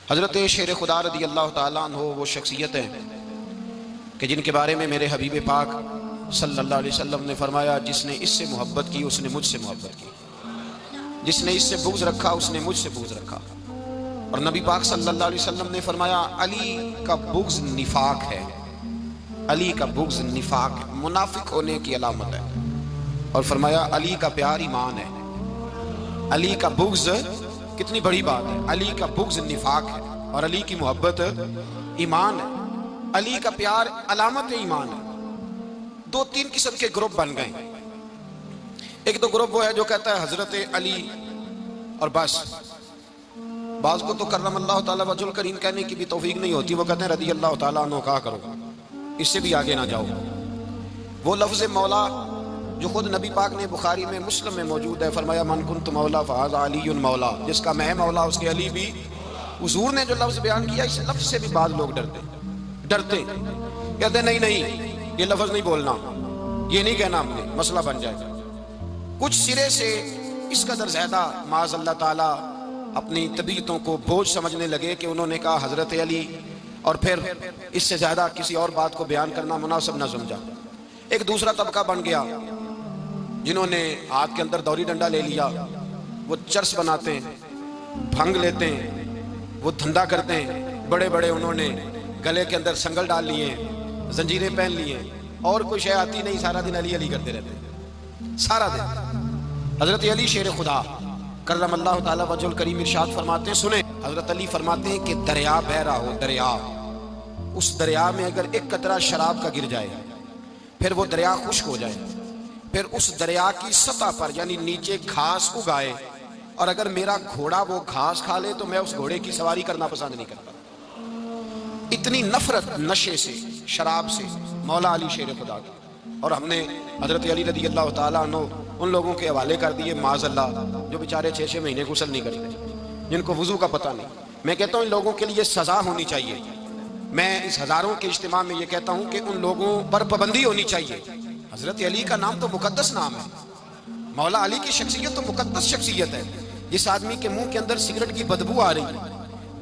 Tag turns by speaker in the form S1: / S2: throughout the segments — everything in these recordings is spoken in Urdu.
S1: حضرت شیر خدا رضی اللہ تعالیٰ عنہ وہ شخصیت ہیں کہ جن کے بارے میں میرے حبیب پاک صلی اللہ علیہ وسلم نے فرمایا جس نے اس سے محبت کی اس نے مجھ سے محبت کی، جس نے اس سے بغض رکھا اس نے مجھ سے بغض رکھا۔ اور نبی پاک صلی اللہ علیہ وسلم نے فرمایا علی کا بغض نفاق ہے، علی کا بغض نفاق ہے، منافق ہونے کی علامت ہے۔ اور فرمایا علی کا پیار ایمان ہے، علی کا بغض کتنی بڑی بات ہے، علی کا بغض نفاق ہے اور علی کی محبت ایمان ہے، علی کا پیار علامت ایمان ہے۔ دو تین قسم کے گروپ بن گئے، ایک تو گروپ وہ ہے جو کہتا ہے حضرت علی اور بس، بعض کو تو کرم اللہ تعالیٰ وجہ الکریم کہنے کی بھی توفیق نہیں ہوتی، وہ کہتے ہیں رضی اللہ تعالیٰ عنہ کہا کرو، اس سے بھی آگے نہ جاؤ۔ وہ لفظ مولا جو خود نبی پاک نے بخاری میں مسلم میں موجود ہے، فرمایا من کنت مولا فہذا علی مولا، جس کا میں مولا اس کے علی بھی۔ حضور نے جو لفظ بیان کیا اس لفظ سے بھی بعض لوگ ڈرتے کہتے ہیں نہیں یہ لفظ نہیں بولنا، یہ نہیں کہنا، ہم نے مسئلہ بن جائے گا۔ کچھ سرے سے اس قدر زیادہ معاذ اللہ تعالیٰ اپنی طبیعتوں کو بوجھ سمجھنے لگے کہ انہوں نے کہا حضرت علی، اور پھر اس سے زیادہ کسی اور بات کو بیان کرنا مناسب نہ سمجھا۔ ایک دوسرا طبقہ بن گیا جنہوں نے ہاتھ کے اندر دوری ڈنڈا لے لیا، وہ چرس بناتے ہیں، بھنگ لیتے ہیں، وہ دھندا کرتے ہیں، بڑے بڑے انہوں نے گلے کے اندر سنگل ڈال لیے ہیں، زنجیریں پہن لیے ہیں، اور کوئی شے آتی نہیں، سارا دن علی علی کرتے رہتے ہیں سارا دن۔ حضرت علی شیر خدا کرم اللہ تعالیٰ وجہ الکریم ارشاد فرماتے ہیں، سنیں حضرت علی فرماتے ہیں کہ دریا بہ رہا ہو، دریا، اس دریا میں اگر ایک قطرہ شراب کا گر جائے پھر وہ دریا خشک ہو جائے، پھر اس دریا کی سطح پر یعنی نیچے گھاس اگائے، اور اگر میرا گھوڑا وہ گھاس کھا لے تو میں اس گھوڑے کی سواری کرنا پسند نہیں کرتا۔ اتنی نفرت نشے سے، شراب سے مولا علی شیر خدا کی۔ اور ہم نے حضرت علی رضی اللہ تعالیٰ عنہ ان لوگوں کے حوالے کر دیے معاذ اللہ جو بیچارے 6 مہینے غسل نہیں کرتے، جن کو وضو کا پتہ نہیں۔ میں کہتا ہوں ان لوگوں کے لیے سزا ہونی چاہیے۔ میں اس ہزاروں کے اجتماع میں یہ کہتا ہوں کہ ان لوگوں پر پابندی ہونی چاہیے۔ حضرت علی کا نام تو مقدس نام ہے، مولا علی کی شخصیت تو مقدس شخصیت ہے۔ جس آدمی کے منہ کے اندر سگریٹ کی بدبو آ رہی ہے،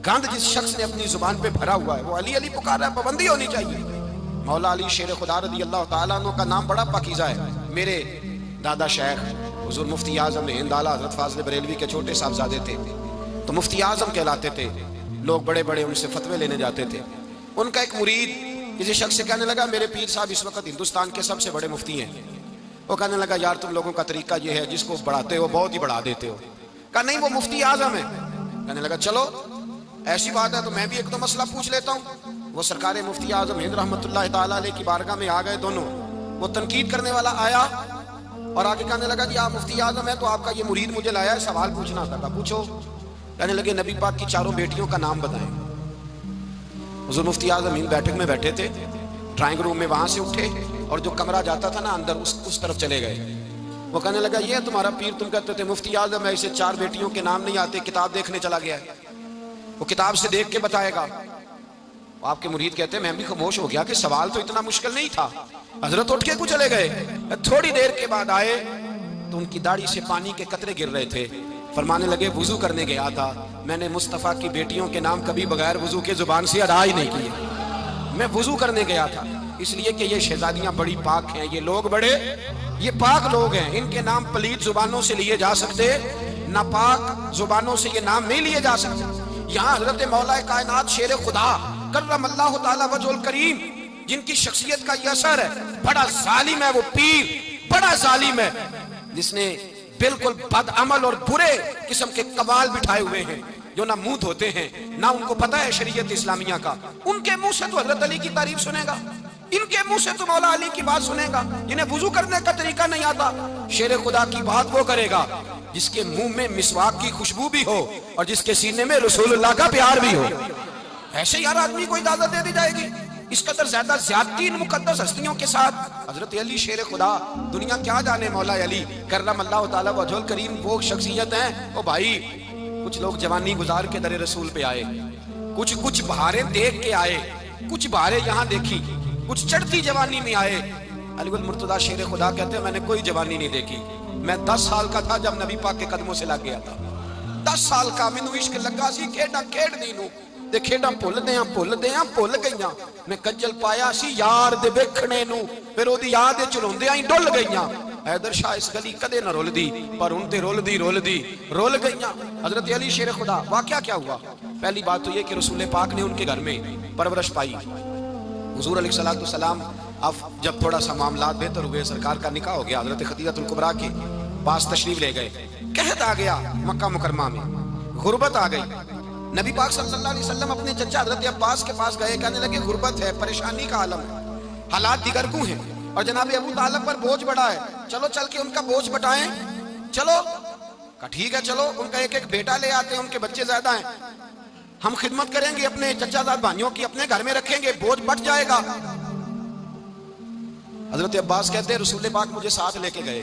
S1: گند جس شخص نے اپنی زبان پہ بھرا ہوا ہے، وہ علی علی پکار رہا ہے، پابندی ہونی چاہیے۔ مولا علی شیر خدا رضی اللہ تعالیٰ عنہ کا نام بڑا پاکیزہ ہے۔ میرے دادا شیخ حضور مفتی اعظم ہند اعلیٰ حضرت فاضل بریلوی کے چھوٹے صاحبزادے تھے، تو مفتی اعظم کہلاتے تھے، لوگ بڑے بڑے ان سے فتوے لینے جاتے تھے۔ ان کا ایک مرید کسی شخص سے کہنے لگا میرے پیر صاحب اس وقت ہندوستان کے سب سے بڑے مفتی ہیں۔ وہ کہنے لگا یار تم لوگوں کا طریقہ یہ ہے جس کو بڑھاتے ہو بہت ہی بڑھا دیتے ہو۔ کہا نہیں وہ مفتی اعظم ہے۔ کہنے لگا چلو ایسی بات ہے تو میں بھی ایک دو مسئلہ پوچھ لیتا ہوں۔ وہ سرکار مفتی اعظم ہند رحمۃ اللہ تعالیٰ علیہ کی بارگاہ میں آ گئے دونوں۔ وہ تنقید کرنے والا آیا اور آگے کہنے لگا جی آپ مفتی اعظم ہیں تو آپ کا یہ مرید مجھے لایا ہے، سوال پوچھنا تھا۔ پوچھو۔ کہنے لگے نبی پاک کی 4 بیٹیوں کا نام بتائیں۔ حضور مفتی اعظم ہند بیٹھک میں بیٹھے تھے، ڈرائنگ روم میں وہاں سے اٹھے اور جو کمرہ جاتا تھا نا اندر اس طرف چلے گئے۔ وہ کہنے لگا یہ تمہارا پیر، تم کہتے تھے مفتی اعظم ہے، اسے 4 بیٹیوں کے نام نہیں آتے، کتاب دیکھنے چلا گیا ہے، وہ کتاب سے دیکھ کے بتائے گا۔ آپ کے مرید کہتے ہیں میں بھی خاموش ہو گیا کہ سوال تو اتنا مشکل نہیں تھا۔ حضرت اٹھ کے کو چلے گئے، تھوڑی دیر کے بعد آئے تو ان کی داڑھی سے پانی کے قطرے گر رہے تھے۔ فرمانے لگے وضو کرنے گیا تھا، میں نے مصطفیٰ کی بیٹیوں کے نام کبھی بغیر وضو کے زبان سے ادا ہی نہیں کیے، میں وضو کرنے گیا تھا، اس لیے کہ یہ شہزادیاں بڑی پاک ہیں، یہ لوگ بڑے یہ پاک لوگ ہیں، ان کے نام پلیت زبانوں سے لیے جا سکتے، ناپاک زبانوں سے یہ نام نہیں لیے جا سکتے۔ یہاں حضرت مولا کائنات شیر خدا کرم اللہ تعالیٰ وجہ الکریم جن کی شخصیت کا یہ اثر ہے، بڑا ظالم ہے وہ پیر، بڑا ظالم ہے جس نے بالکل بد عمل اور برے قسم کے قوال بٹھائے ہوئے ہیں، جو نہ منہ دھوتے ہیں نہ ان کو پتہ ہے شریعت اسلامیہ کا۔ ان کے منہ سے تو حضرت علی کی تعریف سنے گا، ان کے منہ سے تو مولا علی کی بات سنے گا، جنہیں وضو کرنے کا طریقہ نہیں آتا۔ شیر خدا کی بات وہ کرے گا جس کے منہ میں مسواک کی خوشبو بھی ہو اور جس کے سینے میں رسول اللہ کا پیار بھی ہو۔ ایسے ہی ہر آدمی کو اجازت دے دی جائے گی؟ اس قدر زیادہ زیادتی ان مقدس ہستیوں کے ساتھ۔ حضرت علی شیر خدا، دنیا کیا جانے مولا علی کرم اللہ تعالیٰ وجہ الکریم وہ شخصیت ہیں۔ او بھائی کچھ لوگ جوانی گزار کے در رسول پہ آئے، کچھ بہاریں دیکھ کے آئے، کچھ بہاریں یہاں دیکھی، کچھ چڑھتی جوانی میں آئے۔ علی المرتضیٰ شیر خدا کہتے ہیں میں نے کوئی جوانی نہیں دیکھی، میں 10 سال کا تھا جب نبی پاک کے قدموں سے لگ گیا تھا، 10 سال کا مینوں عشق لگا سی کھیڈا کھیڈ دی نوں، تے کھیڈاں بھلدے ہاں بھل گئیاں میں کجل پایا سی یار دے ویکھنے نو پھر او دی یاد وچ روندیاں ہی ڈل گئیاں حیدر شاہ اس گلی کدے نہ رول دی پر ان تے رول گئیاں حضرت علی شیر خدا واقعہ کیا ہوا پہلی بات تو یہ کہ رسول پاک نے ان کے گھر میں پرورش پائی حضور علیہ السلام اب جب تھوڑا سا معاملات بہتر ہوئے سرکار کا نکاح ہو گیا حضرت خدیجہ الکبریٰ کے پاس تشریف لے گئے قحط آ گیا مکہ مکرمہ میں غربت آ گئی نبی پاک صلی اللہ علیہ وسلم اپنے چچا حضرت عباس کے پاس گئے کہنے لگے غربت ہے پریشانی کا عالم ہے حالات دیگر کو ہیں اور جناب ابو طالب پر بوجھ بڑا ہے چلو چل کے ان کا بوجھ بٹائیں چلو کہا ٹھیک ہے چلو ان کا ایک ایک بیٹا لے آتے ہیں ان کے بچے زیادہ ہیں ہم خدمت کریں گے اپنے چچا زاد بھائیوں کی اپنے گھر میں رکھیں گے بوجھ بٹ جائے گا حضرت عباس کہتے ہیں رسول پاک مجھے ساتھ لے کے گئے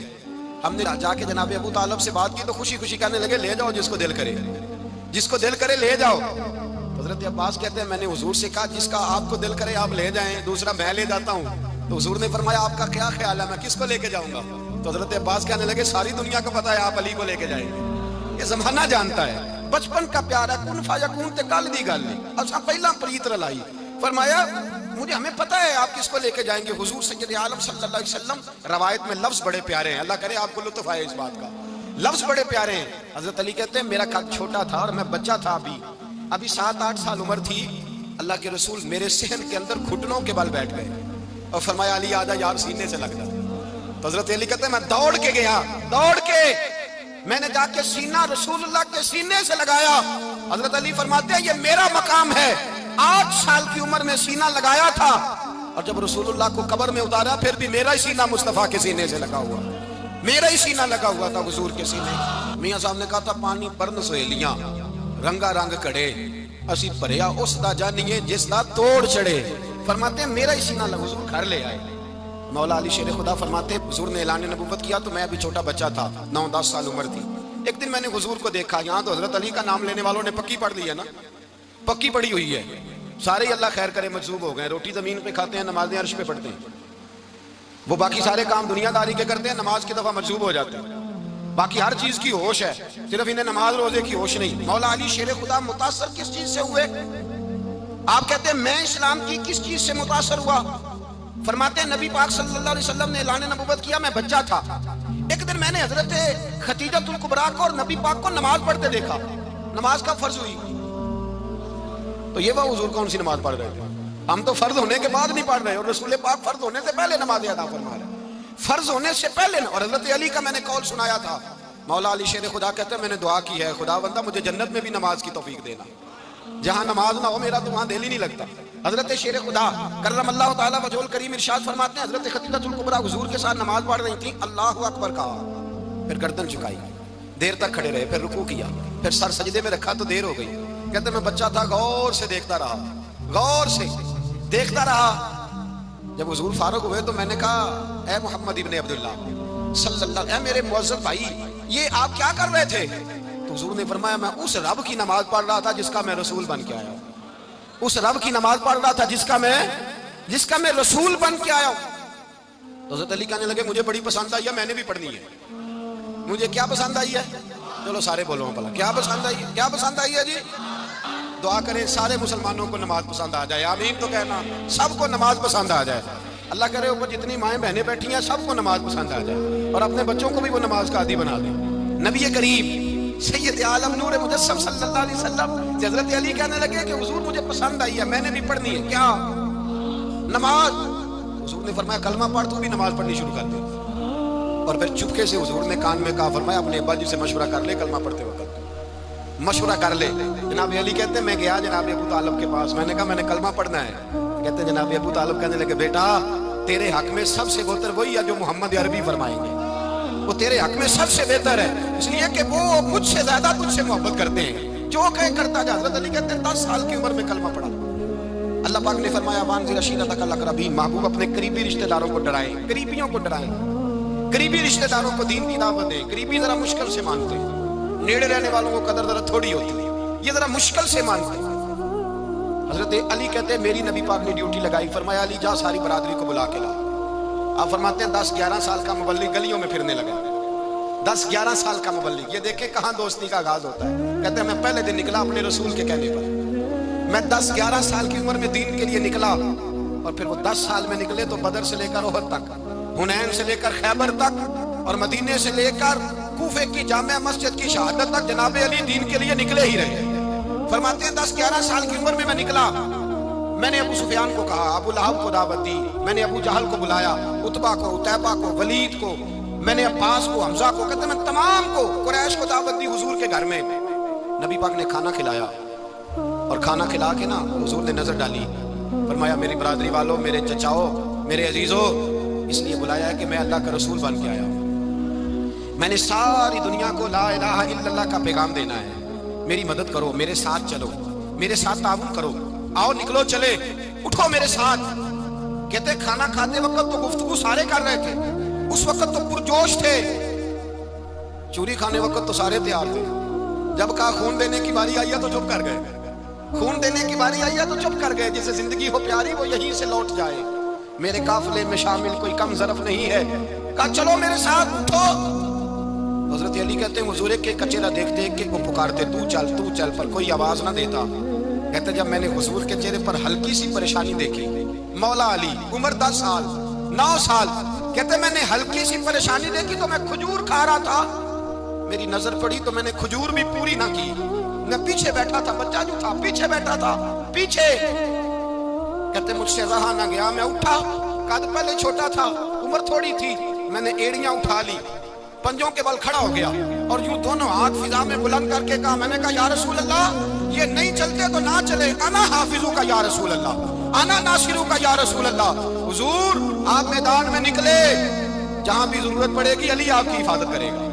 S1: ہم نے جا کے جناب ابو طالب سے بات کی تو خوشی خوشی کہنے لگے لے جاؤ جس کو دل کرے لے جاؤ حضرت عباس کہتے ہیں میں نے حضور سے کہا جس کا آپ کو دل کرے آپ لے جائیں دوسرا میں لے جاتا ہوں تو حضور نے فرمایا آپ کا کیا خیال ہے میں کس کو لے کے جاؤں گا تو حضرت عباس کہنے لگے ساری دنیا کو پتا ہے آپ علی کو لے کے جائیں گے یہ زمانہ جانتا ہے بچپن کا پیار ہے کن فیکون تے گل دی گل نہیں اچھا پہلا پریت رلائی فرمایا مجھے ہمیں پتہ ہے آپ کس کو لے کے جائیں گے حضور سید عالم صلی اللہ علیہ وسلم روایت میں لفظ بڑے پیارے ہیں اللہ کرے آپ کو لطف آئے اس بات کا لفظ بڑے پیارے ہیں حضرت علی کہتے ہیں میرا قد چھوٹا تھا اور میں بچہ تھا ابھی 7-8 سال عمر تھی اللہ کے رسول میرے صحن کے اندر گھٹنوں کے بل بیٹھ گئے اور فرمایا علی آجا یار سینے سے لگ جا تو حضرت علی کہتے ہیں میں دوڑ کے گیا میں نے جا کے سینہ رسول اللہ کے سینے سے لگایا حضرت علی فرماتے ہیں یہ میرا مقام ہے 8 سال کی عمر میں سینہ لگایا تھا اور جب رسول اللہ کو قبر میں اتارا پھر بھی میرا ہی سینہ مصطفیٰ کے سینے سے لگا ہوا میرا ہی سینہ لگا ہوا تھا حضور کے سینے میاں صاحب نے کہا تھا پانی پرن سہیلیاں رنگا رنگ کڑے اسی پریا اس دا جانیے جس دا توڑ چڑے فرماتے ہیں میرا ہی سینہ لگا حضور گھر لے آئے مولا علی شیر خدا فرماتے ہیں حضور نے اعلان نبوت کیا تو میں ابھی چھوٹا بچہ تھا 9-10 سال عمر تھی ایک دن میں نے حضور کو دیکھا یہاں تو حضرت علی کا نام لینے والوں نے پکی پڑھ لی ہے نا پکی پڑی ہوئی ہے سارے ہی اللہ خیر کرے مجذوب ہو گئے روٹی زمین پہ کھاتے ہیں نمازیں عرش پہ پڑھتے ہیں وہ باقی سارے کام دنیا داری کے کرتے ہیں نماز کی دفعہ مجذوب ہو جاتے ہیں باقی ہر چیز کی ہوش ہے صرف انہیں نماز روزے کی ہوش نہیں مولا علی شیر خدا متاثر کس چیز سے ہوئے آپ کہتے ہیں میں اسلام کی کس چیز سے متاثر ہوا فرماتے ہیں نبی پاک صلی اللہ علیہ وسلم نے اعلان نبوت کیا میں بچہ تھا ایک دن میں نے حضرت خدیجہ الکبریٰ کو اور نبی پاک کو نماز پڑھتے دیکھا نماز کا فرض ہوئی تو یہ وہ حضور کون سی نماز پڑھ رہے تھے ہم تو فرض ہونے کے بعد نہیں پڑھ رہے اور رسول پاک فرض ہونے سے پہلے نماز ادا فرما رہے فرض ہونے سے پہلے اور حضرت علی کا میں نے قول سنایا تھا مولا علی شیر خدا کہتے ہیں میں نے دعا کی ہے خدا بندہ مجھے جنت میں بھی نماز کی توفیق دینا جہاں نماز نہ ہو میرا تو وہاں دل ہی نہیں لگتا حضرت شیر خدا کرم اللہ تعالیٰ وجہ کریم ارشاد فرماتے ہیں حضرت خدیجہ الکبریٰ حضور کے ساتھ نماز پڑھ رہی تھیں اللہ اکبر کہا پھر گردن جھکائی دیر تک کھڑے رہے پھر رکوع کیا پھر سر سجدے میں رکھا تو دیر ہو گئی کہتے ہیں میں بچہ تھا غور سے دیکھتا رہا جب حضور فارغ ہوئے تو میں نے کہا اے محمد ابن عبداللہ صلی اللہ اے میرے معزز بھائی یہ آپ کیا کر رہے تھے تو حضور نے فرمایا میں اس رب کی نماز پڑھ رہا تھا جس کا میں رسول بن کے آیا ہوں اس رب کی نماز پڑھ رہا تھا جس کا میں رسول بن کے آیا ہوں تو حضرت علی کہنے لگے مجھے بڑی پسند آئی ہے میں نے بھی پڑھنی ہے مجھے کیا پسند آئی ہے چلو سارے بولو بھلا کیا پسند آئی ہے جی دعا کریں سارے مسلمانوں کو نماز پسند آ جائے آمین تو کہنا سب کو نماز پسند آ جائے اللہ کرے اوپر جتنی مائیں بہنیں بیٹھی ہیں سب کو نماز پسند آ جائے اور اپنے بچوں کو بھی وہ نماز کا عادی بنا دیں نبی کریم سید عالم نور مجسم صلی اللہ علیہ وسلم حضرت علی کہنے لگے کہ حضور مجھے پسند آئی ہے میں نے بھی پڑھنی ہے کیا نماز حضور نے فرمایا کلمہ پڑھ تو بھی نماز پڑھنی شروع کر دے اور پھر چپکے سے حضور نے کان میں کہا فرمایا اپنے ابا جی سے مشورہ کر لے کلمہ پڑھتے وقت مشورہ کر لے جناب علی کہتے ہیں میں گیا جناب ابو طالب کے پاس میں نے کہا میں نے کلمہ پڑھنا ہے کہتے ہیں جناب ابو طالب کہنے لگے بیٹا تیرے حق میں سب سے بہتر وہی ہے جو محمد عربی فرمائیں گے وہ تیرے حق میں سب سے بہتر ہے اس لیے کہ وہ مجھ سے زیادہ تجھ سے محبت کرتے ہیں جو کہے کرتا جا حضرت علی کہتے ہیں 10 سال کی عمر میں کلمہ پڑھا اللہ پاک نے فرمایا وانذر عشیرتک الاقربین محبوب اپنے قریبی رشتہ داروں کو ڈرائیں قریبیوں کو ڈرائیں قریبی رشتہ داروں کو دین کی دعوت دیں قریبی ذرا مشکل سے مانتے ہیں نیڑے رہنے والوں کو قدر ذرا تھوڑی ہوتی ہے یہ ذرا مشکل سے مانتے ہیں حضرت علی کہتے ہیں میری نبی پاک نے ڈیوٹی لگائی فرمایا علی جا ساری برادری کو بلا کے لا آپ فرماتے ہیں 10-11 سال کا مبلغ گلیوں میں پھرنے لگا 10-11 سال کا مبلغ یہ دیکھیں کہاں دوستی کا آغاز ہوتا ہے کہتے ہیں میں پہلے دن نکلا اپنے رسول کے کہنے پر میں 10-11 سال کی عمر میں دین کے لیے نکلا، اور پھر وہ 10 سال میں نکلے تو بدر سے لے کر احد تک، حنین سے لے کر خیبر تک، اور مدینے سے لے کر کوفے کی جامع مسجد کی شہادت تک جناب علی دین کے لیے نکلے ہی رہے۔ فرماتے ہیں 10-11 سال کی عمر میں نکلا، میں نے ابو سفیان کو کہا، ابو لہب کو دعوت دی، میں نے ابو جہل کو بلایا، عتبہ کو، عتیبہ کو، ولید کو، میں نے عباس کو، حمزہ کو، کہتے ہیں میں تمام کو، قریش کو دعوت دی حضور کے گھر میں۔ نبی پاک نے کھانا کھلایا، اور کھانا کھلا کے نا حضور نے نظر ڈالی، فرمایا میری برادری والوں، میرے چچاؤ، میرے عزیزوں، اس لیے بلایا ہے کہ میں اللہ کا رسول بن کے آیا ہوں، میں نے ساری دنیا کو لا الہ الا اللہ کا پیغام دینا ہے، میری مدد کرو، میرے ساتھ چلو، میرے ساتھ تعاون کرو، آؤ نکلو چلے، اٹھو میرے ساتھ۔ کہتے کھانا کھاتے وقت تو گفتگو سارے کر رہے تھے، اس وقت تو پرجوش تھے، چوری کھانے وقت تو سارے تیار تھے، جب کہا خون دینے کی باری آئی ہے تو چپ کر گئے، خون دینے کی باری آئی ہے تو چپ کر گئے، جسے زندگی ہو پیاری وہ یہیں سے لوٹ جائے، میرے قافلے میں شامل کوئی کم ظرف نہیں ہے، کہا چلو میرے ساتھ اٹھو۔ حضرت علی کہتے ہیں حضور کے کچیرا دیکھتے کہ وہ پکارتے تو چل پر کوئی آواز نہ دیتا۔ کہتے جب میں نے حضور کے چہرے پر ہلکی سی پریشانی دیکھی، مولا علی عمر 10 سال 9 سال، کہتے میں نے ہلکی سی پریشانی دیکھی تو میں کھجور کھا رہا تھا، میری نظر پڑی تو میں نے کھجور بھی پوری نہ کی، میں پیچھے بیٹھا تھا، بچہ جو تھا پیچھے بیٹھا تھا، پیچھے، کہتے مجھ سے رہا نہ گیا، میں اٹھا، قد پہلے چھوٹا تھا، عمر تھوڑی تھی، میں نے ایڑیاں اٹھا لی، پنجوں کے بل کھڑا ہو گیا، اور یوں دونوں ہاتھ فضا میں بلند کر کے کہا، میں نے کہا یا رسول اللہ یہ نہیں چلتے تو نہ چلے، انا حافظوں کا یا رسول اللہ، انا ناصروں کا یا رسول اللہ۔ حضور آپ میدان میں نکلے، جہاں بھی ضرورت پڑے گی علی آپ کی حفاظت کرے گا،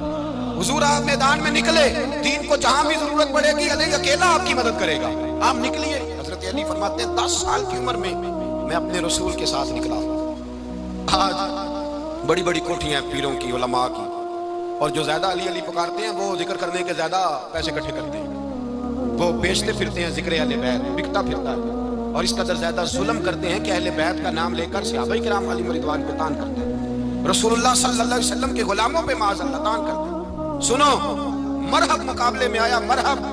S1: حضور آپ میدان میں نکلے، دین کو جہاں بھی ضرورت پڑے گی علی اکیلا آپ کی مدد کرے گا، آپ نکلیے۔ حضرت علی فرماتے ہیں 10 سال کی عمر میں میں اپنے رسول کے ساتھ نکلا۔ آج بڑی بڑی کوٹھیاں پیروں کی، علماء کی، اور جو زیادہ علی علی پکارتے ہیں وہ ذکر کرنے کے زیادہ پیسے اکٹھے کرتے ہیں، وہ بیچتے پھرتے ہیں ذکر اہل بیت، بکتا پھرتا ہے، اور اس قدر زیادہ ظلم کرتے ہیں کہ اہل بیت کا نام لے کر صحابہ کرام علیہم رضوان پہ تان کرتے ہیں، رسول اللہ صلی اللہ علیہ وسلم کے غلاموں پہ معاذ اللہ تان کرتے ہیں۔ سنو، مرحب مقابلے میں آیا، مرحب۔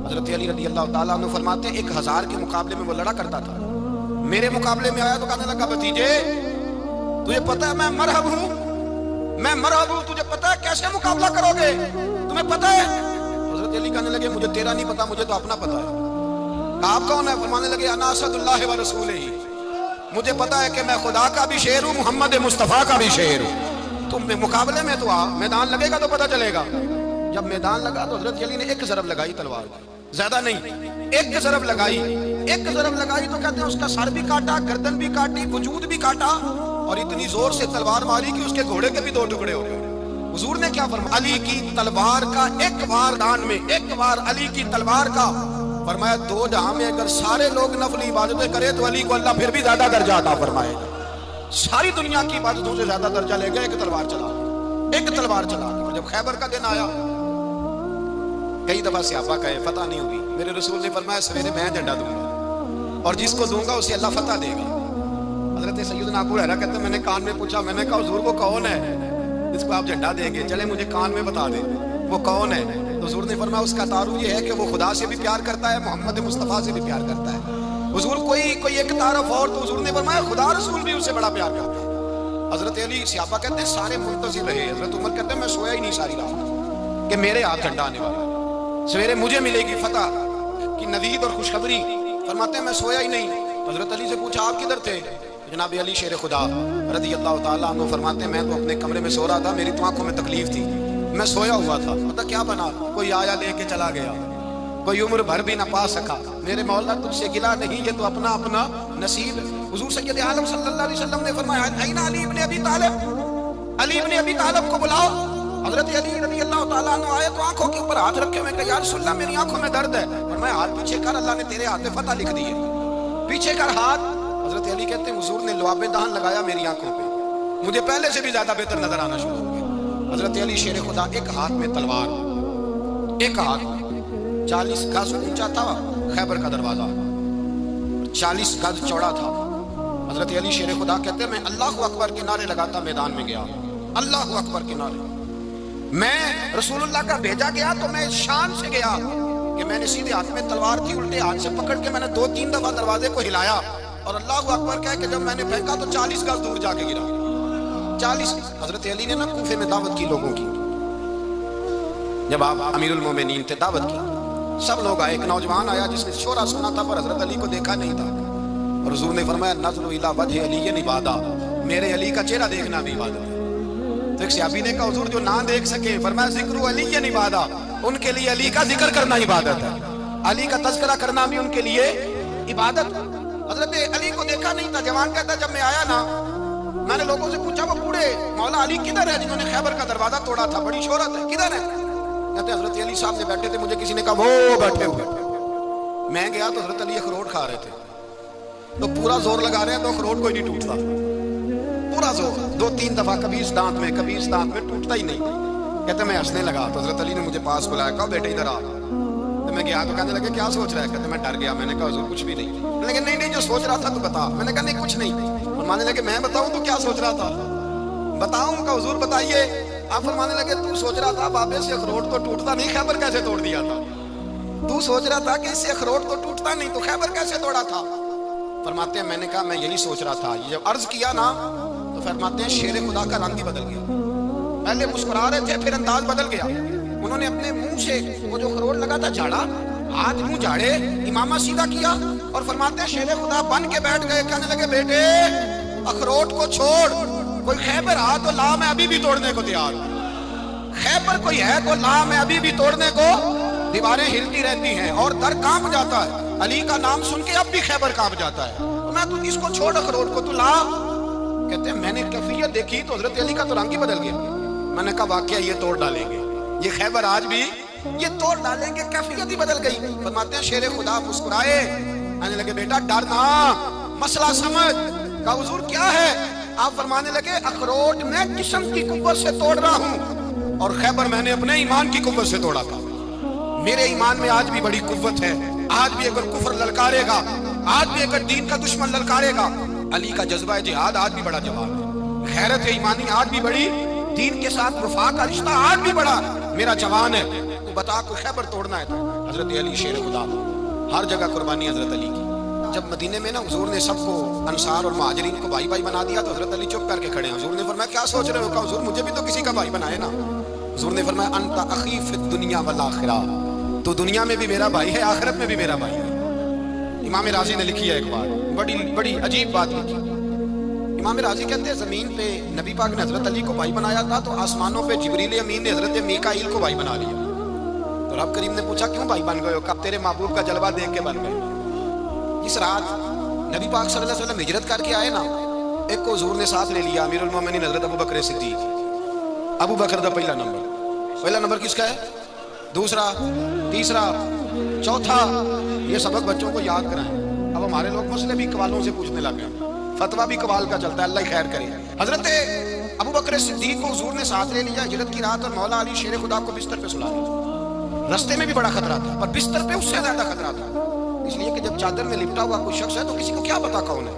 S1: حضرت علی رضی اللہ تعالیٰ عنہ فرماتے ہیں 1000 کے مقابلے میں وہ لڑا کرتا تھا، میرے مقابلے میں آیا تو کہنے لگا بھتیجے تجھے پتہ ہے میں مرحب ہوں، میں مرحب ہوں، تجھے پتہ ہے کیسے مقابلہ کرو گے، تمہیں پتہ ہے؟ حضرت علی کہنے لگے مجھے تیرا نہیں پتا، مجھے تو اپنا پتا ہے۔ آپ کون ہے؟ فرمانے لگے انا اسد اللہ و رسولہ، مجھے پتا ہے کہ میں خدا کا بھی شعر ہوں، محمد مصطفیٰ کا بھی شعر ہوں، تم مقابلے میں تو آ، میدان لگے گا تو پتہ چلے گا۔ جب میدان لگا تو حضرت علی نے ایک ضرب لگائی تلوار، زیادہ نہیں، ایک ضرب لگائی، ایک ضرب لگائی تو کہتے ہیں اس کا سر بھی کاٹا، گردن بھی کاٹی، وجود بھی کاٹا، اور اتنی زور سے تلوار ماری کہ اس کے گھوڑے کے بھی 2 ٹکڑے ہو گئے۔ حضور نے کیا فرمایا؟ علی کی تلوار کا ایک وار دان میں، ایک وار علی کی تلوار کا، فرمایا 2 جہاں میں اگر سارے لوگ نفلی عبادتیں کرے تو علی کو اللہ پھر بھی زیادہ درجہ عطا فرمائے گا۔ ساری دنیا کی عبادتوں سے زیادہ درجہ لے گا ایک تلوار چلا کے، ایک تلوار چلا کے۔ اور جب خیبر کا دن آیا، کئی دفعہ صحابہ کہے فتح نہیں ہوگی، میرے رسول نے فرمایا سویرے میں جھنڈا دوں گا، اور جس کو دوں گا اسے اللہ فتح دے گا۔ حضرت سیدنا ابو ہریرہ کہتے ہیں میں نے کان میں پوچھا، میں نے کہا حضور وہ کون ہے جس کو آپ جھنڈا دیں گے؟ چلے مجھے کان میں بتا دیں وہ کون ہے۔ تو حضور نے فرمایا اس کا تعارف یہ ہے کہ وہ خدا سے بھی پیار کرتا ہے، محمد مصطفیٰ سے بھی پیار کرتا ہے۔ حضور کوئی ایک تعارف اور، تو حضور نے فرمایا خدا رسول بھی اس سے بڑا پیار کرتا ہے۔ حضرت علی صحابہ کہتے ہیں سارے منتظر رہے، حضرت عمر کہتے ہیں میں سویا ہی نہیں ساری رات کہ میرے ہاتھ جھنڈا آنے والا، سویرے مجھے ملے گی فتح کی نوید اور خوشخبری۔ فرماتے ہیں میں سویا ہی نہیں۔ حضرت علی سے پوچھا آپ کدھر تھے؟ جناب علی شیر خدا رضی اللہ تعالیٰ عنہ فرماتے ہیں میں تو اپنے کمرے میں سو رہا تھا، میری تو آنکھوں میں تکلیف تھی، میں سویا ہوا تھا، پتہ کیا بنا؟ کوئی آیا لے کے چلا گیا، کوئی عمر بھر بھی نہ پا سکا۔ میرے مولا تجھ سے گلا نہیں، یہ تو اپنا اپنا نصیب ہے۔ حضور سید عالم صلی اللہ علیہ وسلم نے فرمایا این علی ابن ابی طالب، علی ابن ابی طالب کو بلاؤ۔ حضرت علی رضی اللہ تعالیٰ عنہ آئے تو آنکھوں کے اوپر ہاتھ رکھے، میں کہا یا رسول اللہ میری آنکھوں میں درد ہے، فرمایا ہاتھ پیچھے کر، اللہ نے تیرے ہاتھ میں فتح لکھ دی ہے، پیچھے کر ہاتھ۔ حضرت علی کہتے ہیں حضور نے لعاب دہن لگایا میری آنکھوں پہ، مجھے پہلے سے بھی زیادہ بہتر نظر آنا شروع ہو گیا۔ حضرت علی شیر خدا ایک ہاتھ میں تلوار، ایک ہاتھ 40 گز اونچا تھا خیبر کا دروازہ، 40 گز چوڑا تھا۔ حضرت علی شیر خدا کہتے ہیں میں اللہ اکبر کے نعرے لگاتا میدان میں گیا، اللہ اکبر کے نعرے۔ میں رسول اللہ کا بھیجا گیا تو میں شان سے گیا، کہ میں نے سیدھے ہاتھ میں تلوار تھی، الٹے ہاتھ سے پکڑ کے میں نے 2-3 دفعہ دروازے کو ہلایا اور اللہ اکبر کہہ کہ جب میں نے پھینکا تو 40 گز دور جا کے گرا۔ 40۔ حضرت علی نے نا کوفے میں دعوت کی لوگوں کی، جب آپ امیر المومنین تھے، دعوت کی، سب لوگ آئے۔ ایک نوجوان آیا جس نے شورا سنا تھا پر حضرت علی کو دیکھا نہیں تھا، اور حضور نے فرمایا نظر الی وجہ علی عبادہ، میرے علی کا چہرہ دیکھنا بھی عبادت ہے۔ تو ایک صحابی نے کہا حضور جو نہ دیکھ سکے، فرمایا ذکر علی عبادہ، ان کے لیے علی کا ذکر کرنا عبادت ہے، علی کا تذکرہ کرنا بھی ان کے لیے عبادت ہے۔ حضرت علی کو دیکھا نہیں تھا۔ جوان کہتا جب میں آیا نا، میں نے لوگوں سے پوچھا وہ بوڑھے مولا علی کدھر ہے جنہوں نے خیبر کا دروازہ توڑا تھا، بڑی شہرت ہے، کدھر ہے؟ کہتے حضرت علی صاحب نے بیٹھے تھے، مجھے کسی نے کہا وہ بیٹھے ہوئے۔ میں گیا تو حضرت علی اخروٹ کھا رہے تھے، تو پورا زور لگا رہے ہیں تو اخروٹ کوئی نہیں ٹوٹتا، پورا زور 2-3 دفعہ، کبھی اس دانت میں کبھی اس دانت میں، ٹوٹتا ہی نہیں۔ کہتے میں ہنسنے لگا تو حضرت علی نے مجھے پاس بلایا، کہا بیٹے ادھر آ۔ تو میں گیا تو کہنے لگے کیا سوچ رہا ہے؟ کہتے میں ڈر گیا۔ میں نے کہا حضور کچھ بھی نہیں۔ لیکن نہیں جو سوچ رہا تھا تو بتا۔ میں نے کہا نہیں کچھ نہیں۔ فرمانے لگے میں بتاؤں تو کیا سوچ رہا تھا؟ بتاؤں؟ کہ حضور بتائیے۔ آپ فرمانے لگے تو سوچ رہا تھا بابے سے اخروٹ تو ٹوٹتا نہیں، خیبر کیسے توڑ دیا تھا؟ تو سوچ رہا تھا کہ اس سے اخروٹ تو ٹوٹتا نہیں، تو خیبر کیسے توڑا تھا؟ فرماتے ہیں میں نے کہا میں یہی سوچ رہا تھا۔ یہ جب عرض کیا نا تو فرماتے ہیں شیر خدا کا رنگ ہی بدل گیا، پہلے مسکرا رہے تھے پھر انداز بدل گیا۔ انہوں نے اپنے منہ سے وہ جو اخروٹ لگا تھا جھاڑا، ہاتھ منہ جھاڑے، امامہ سیدھا کیا اور فرماتے ہیں شیر خدا بن کے بیٹھ گئے۔ کہنے لگے بیٹے اخروٹ کو چھوڑ، کوئی خیبر آ تو لا، میں ابھی بھی توڑنے کو تیار ہوں۔ خیبر کوئی ہے تو لا، میں ابھی بھی توڑنے کو۔ دیواریں ہلتی رہتی ہیں اور در کانپ جاتا ہے، علی کا نام سن کے اب بھی خیبر کانپ جاتا ہے، تو میں تو اس کو چھوڑ اخروٹ کو تو لا۔ کہتے ہیں میں نے کیفیت دیکھی تو حضرت علی کا تو رنگ ہی بدل گیا۔ میں نے کہا واقعہ یہ توڑ ڈالیں گے، یہ خیبر آج بھی یہ توڑ ڈالیں گے، کیفیت ہی بدل گئی۔ فرماتے ہیں شیر خدا مسکرائے، کہنے لگے بیٹا ڈر نہ، مسئلہ سمجھ۔ کہا حضور کیا ہے؟ آپ فرمانے لگے اخروٹ میں جسم کی قوت سے توڑ رہا ہوں اور خیبر میں نے اپنے ایمان کی قوت سے توڑا تھا۔ میرے ایمان میں آج بھی بڑی قوت ہے، آج بھی اگر کفر للکارے گا، آج بھی اگر دین کا دشمن للکارے گا، علی کا جذبہ جہاد آج بھی بڑا جواب ہے، غیرت ایمانی آج بھی بڑی، دین کے ساتھ وفا کا رشتہ آج بھی بڑا میرا جوان ہے۔ تو بتا کوئی خیبر توڑنا ہے تو حضرت علی شیر خدا، ہر جگہ قربانی حضرت علی کی۔ جب مدینے میں نا حضور نے سب کو انصار اور مہاجرین کو بھائی بھائی بنا دیا تو حضرت علی چپ کر کے کھڑے ہیں۔ حضور نے فرمایا کیا سوچ رہے ہو؟ کہا حضور مجھے بھی تو کسی کا بھائی بنائے نا۔ حضور نے فرمایا انت اخی فی الدنیا والآخرہ، تو دنیا میں بھی میرا بھائی ہے، آخرت میں بھی میرا بھائی ہے۔ امام راضی نے لکھی ہے ایک بات، بڑی عجیب بات لکھی۔ امام راضی کہتے ہیں زمین پہ نبی پاک نے حضرت علی کو بھائی بنایا تھا تو آسمانوں پہ جبریل امین نے حضرت میکائیل کو بھائی بنا لیا۔ تو رب کریم نے پوچھا کیوں بھائی بن گئے ہو؟ کب تیرے محبوب کا جلوہ دیکھ کے بن گئے۔ اس رات نبی پاک صلی اللہ علیہ وسلم ہجرت کر کے آئے نا، ایک کو حضور نے ساتھ لے لیا، امیر المومنین حضرت ابو بکر صدیق۔ ابو بکر دا پہلا نمبر کس کا ہے؟ دوسرا، تیسرا، چوتھا۔ یہ سبق بچوں کو یاد کرائیں۔ اب ہمارے لوگ مسئلے بھی قوالوں سے پوچھنے لگے ہیں، فتویٰ بھی قوال کا چلتا ہے، اللہ خیر کرے۔ حضرت ابو بکر صدیق کو حضور نے ساتھ لے لیا ہجرت کی رات، اور مولا علی شیر خدا کو بستر پہ سلا لیا۔ رستے میں بھی بڑا خطرہ تھا پر بستر پہ اس سے زیادہ خطرہ تھا، اس لیے کہ جب چادر میں لپٹا ہوا کوئی شخص ہے تو کسی کو کیا پتا کون ہے،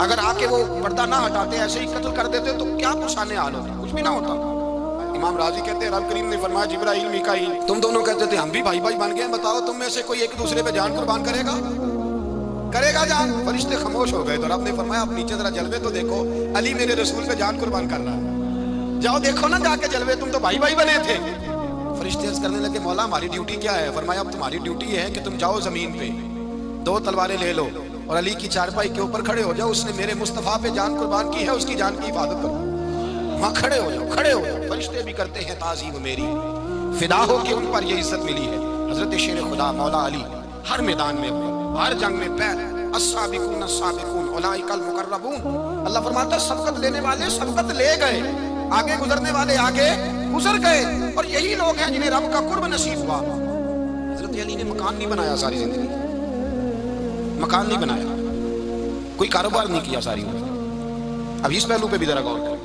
S1: اگر آ کے وہ پردہ نہ ہٹاتے ایسے ہی قتل کر دیتے تو کیا پرسانے حال ہوتا، کچھ بھی نہ ہوتا۔ امام راضی کہتے ہیں رب کریم نے فرمایا جبرائیل میکائیل تم دونوں کہتے تھے ہم بھی بھائی بھائی بن گئے، بتاؤ تم میں سے کوئی ایک دوسرے پہ جان قربان کرے گا جان؟ فرشتے خاموش ہو گئے تو رب نے فرمایا اب نیچے ذرا جلوے تو دیکھو، علی میرے رسول پہ جان قربان کر رہا ہے، جاؤ دیکھو نا جا کے جلوے، تم تو بھائی بھائی بنے تھے۔ فرشتے عرض کرنے لگے مولا ہماری ڈیوٹی کیا ہے؟ فرمایا اب تمہاری ڈیوٹی یہ ہے کہ تم جاؤ زمین پہ 2 تلواریں لے لو اور علی کی چارپائی کے اوپر کھڑے ہو جاؤ، اس نے میرے مصطفیٰ پہ جان قربان کی ہے، اس کی جان کی حفاظت کرو، وہاں کھڑے ہو جاؤ۔ فرشتے بھی کرتے ہیں تعظیم میری، فدا ہو کہ ان پر یہ عزت ملی ہے۔ حضرت شیر خدا مولا علی ہر میدان میں، ہر جنگ میں پیر، السابقون السابقون اولئک المقربون۔ اللہ فرماتا ہے سبقت لینے والے سبقت لے گئے، آگے گزرنے والے آگے گزر گئے، اور یہی لوگ ہیں جنہیں رب کا قرب نصیب ہوا۔ حضرت علی نے مکان نہیں بنایا ساری زندگی، مکان نہیں بنایا، کوئی کاروبار نہیں کیا ساری عمر۔ اب اس پہلو پہ بھی ذرا غور کریں،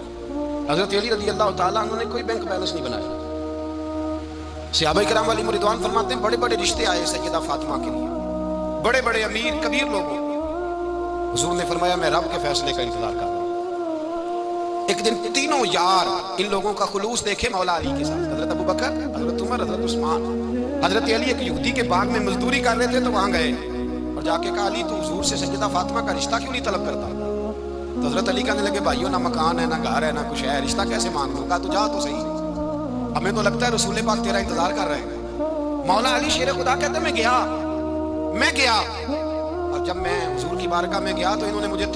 S1: حضرت علی رضی اللہ تعالیٰ عنہ نے کوئی بینک بیلنس نہیں بنایا۔ صحابہ کرام علیہم رضوان فرماتے ہیں بڑے بڑے رشتے آئے سیدہ فاطمہ کے لیے، بڑے بڑے امیر کبیر لوگوں، حضور نے فرمایا میں رب کے فیصلے کا انتظار کر رہا ہوں۔ ایک دن تینوں یار ان لوگوں کا خلوص دیکھے مولا علی کے ساتھ، حضرت ابو بکر، حضرت عمر، حضرت عثمان، حضرت علی ایک یہودی کے باغ میں مزدوری کر رہے تھے تو وہاں گئے اور جا کے کہا علی تو حضور سے سیدہ فاطمہ کا رشتہ کیوں نہیں طلب کرتا؟ تو حضرت علی کہنے لگے بھائیو نہ مکان ہے نہ گھر ہے نہ کچھ ہے، رشتہ کیسے مان لوں؟ کہا تو جا تو صحیح، ہمیں تو لگتا ہے رسول پاک تیرا انتظار کر رہے ہیں۔ مولا علی شیر خدا کہتے ہیں میں گیا اور جب میں حضور کی بارگاہ میں گیا تو انہوں نے مجھے